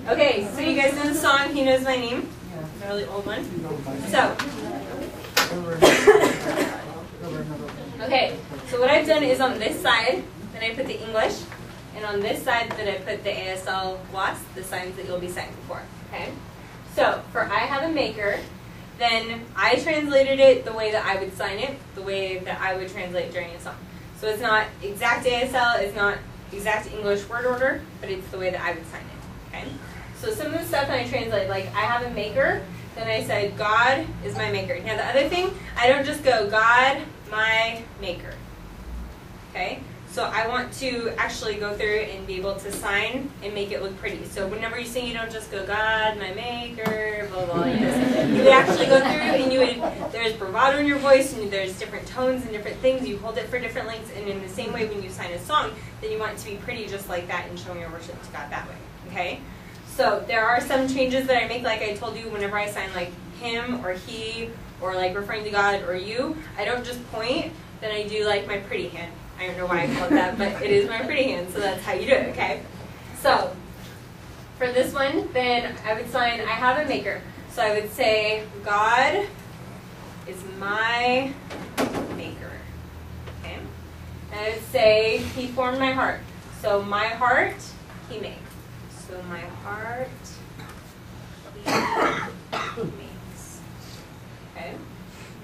Okay, so you guys know the song, He Knows My Name? It's a really old one. So, okay, so what I've done is on this side, then I put the English, and on this side, then I put the ASL-WASP, the signs that you'll be signing for, okay? So, for I have a maker, then I translated it the way that I would sign it, the way that I would translate during a song. So it's not exact ASL, it's not exact English word order, but it's the way that I would sign it, okay? So some of the stuff that I translate, like I have a maker, then I said God is my maker. Now the other thing, I don't just go God, my maker, okay? So I want to actually go through and be able to sign and make it look pretty. So whenever you sing, you don't just go God, my maker, blah, blah, blah. You would actually go through and you would, there's bravado in your voice and there's different tones and different things. You hold it for different lengths, and in the same way when you sign a song, then you want it to be pretty just like that and showing your worship to God that way, okay? So there are some changes that I make, like I told you, whenever I sign like him or he or like referring to God or you, I don't just point, then I do like my pretty hand. I don't know why I called that, but it is my pretty hand, so that's how you do it, okay? So, for this one, then I would sign, I have a maker. So I would say, God is my maker, okay? And I would say, He formed my heart. So my heart, He made. So my heart, He makes, okay?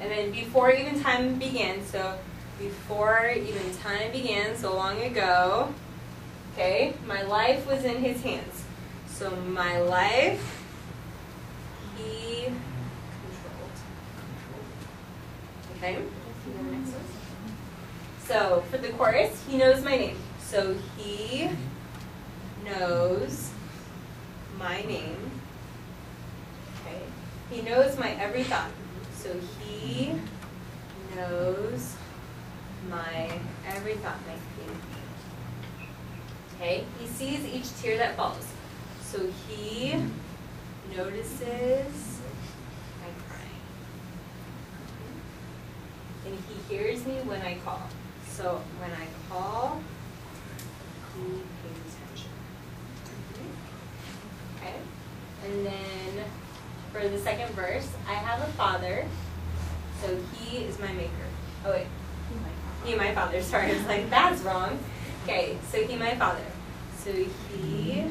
And then before even time began, so before even time began, so long ago, okay, my life was in His hands. So my life, He controlled. Okay, next one. So for the chorus, He knows my name. So He knows my name. Okay, He knows my every thought. So He knows my every thought, my feeling. Okay, He sees each tear that falls. So He notices my crying. And He hears me when I call. So when I call, He pays attention. Okay, and then for the second verse, I have a father, so He is my maker. Oh wait. He, my father. Sorry, I was like, that's wrong. Okay, so He, my father. So He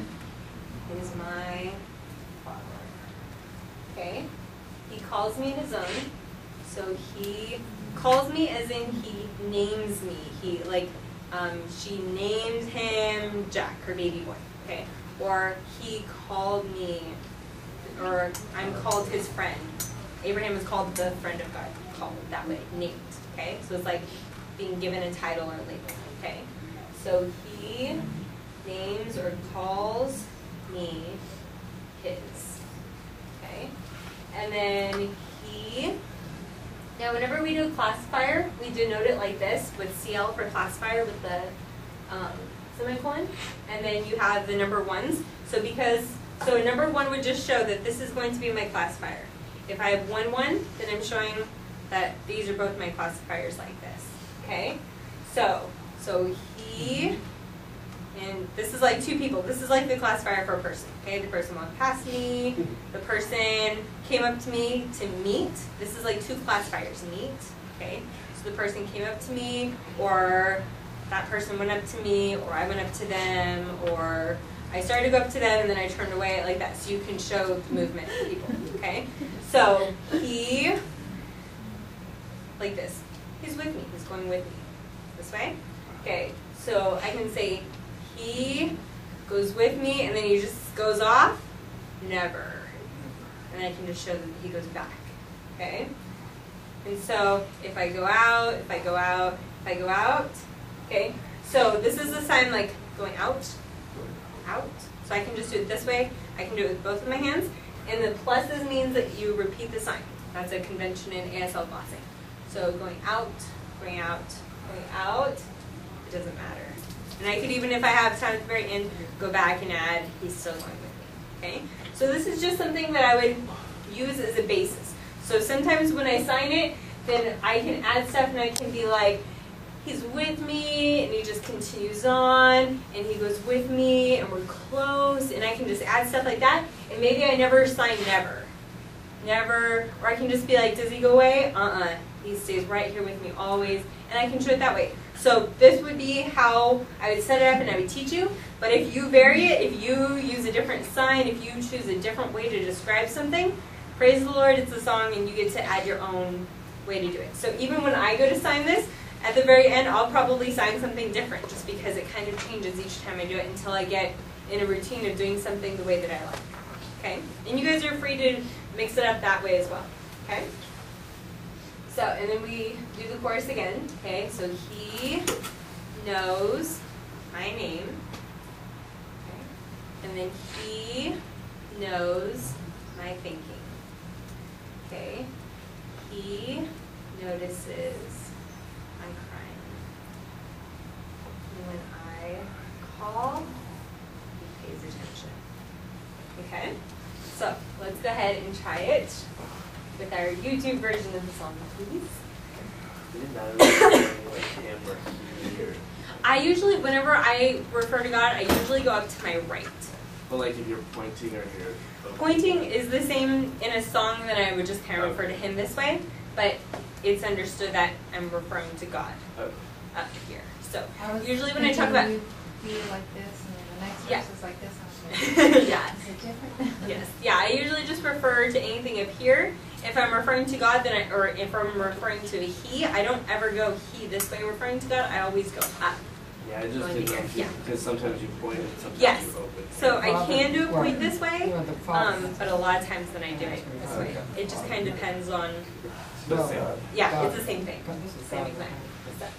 is my father. Okay? He calls me His own. So He calls me as in He names me. He, like, she named him Jack, her baby boy. Okay? Or He called me, or I'm called His friend. Abraham is called the friend of God. Called that way, named. Okay? So it's like being given a title or a label, okay? So He names or calls me His, okay? And then He, now whenever we do a classifier, we denote it like this with CL for classifier with the semicolon, and then you have the number ones. So so number one would just show that this is going to be my classifier. If I have 1, 1, then I'm showing that these are both my classifiers like this. Okay, so He, and this is like two people. This is like the classifier for a person. Okay, the person walked past me. The person came up to me to meet. This is like two classifiers. Meet. Okay, so the person came up to me, or that person went up to me, or I went up to them, or I started to go up to them and then I turned away, like that. So you can show the movement of people. Okay, so He, like this. He's with me. He's going with me. This way? Okay, so I can say He goes with me and then He just goes off. Never. And I can just show that He goes back. Okay? And so if I go out, if I go out, if I go out. Okay? So this is a sign like going out, out. So I can just do it this way. I can do it with both of my hands. And the pluses means that you repeat the sign. That's a convention in ASL glossing. So going out, going out, going out, it doesn't matter. And I could even, if I have time at the very end, go back and add, He's still going with me. Okay? So this is just something that I would use as a basis. So sometimes when I sign it, then I can add stuff and I can be like, he's with me, and he just continues on, and he goes with me, and we're close, and I can just add stuff like that, and maybe I never sign never. Never, or I can just be like, does he go away? He stays right here with me always, and I can show it that way. So this would be how I would set it up and I would teach you, but if you vary it, if you use a different sign, if you choose a different way to describe something, praise the Lord, it's a song, and you get to add your own way to do it. So even when I go to sign this, at the very end, I'll probably sign something different, just because it kind of changes each time I do it until I get in a routine of doing something the way that I like. Okay? And you guys are free to mix it up that way as well. Okay? So, and then we do the chorus again. Okay? So he knows my name. Okay? And then he knows my thinking. Okay? He notices I'm crying. And when I call, he pays attention. Okay? So, let's go ahead and try it with our YouTube version of the song, please. I usually, whenever I refer to God, I usually go up to my right. Well, like if you're pointing or you're... Pointing is the same in a song that I would just kind of refer to him this way, but it's understood that I'm referring to God up here. So usually when I talk about... You be like this, and then the next verse is like this. Yeah. Is it different? Yes. Yeah, I usually just refer to anything up here. If I'm referring to God, then or if I'm referring to a he, I don't ever go he this way referring to God. I always go up. Yeah, I just didn't know Yeah. because sometimes you point and sometimes Yes. you open. So I can do a point this way, but a lot of times then I do it this way. It just kind of depends on, The same. yeah, it's the same thing. Same exact stuff.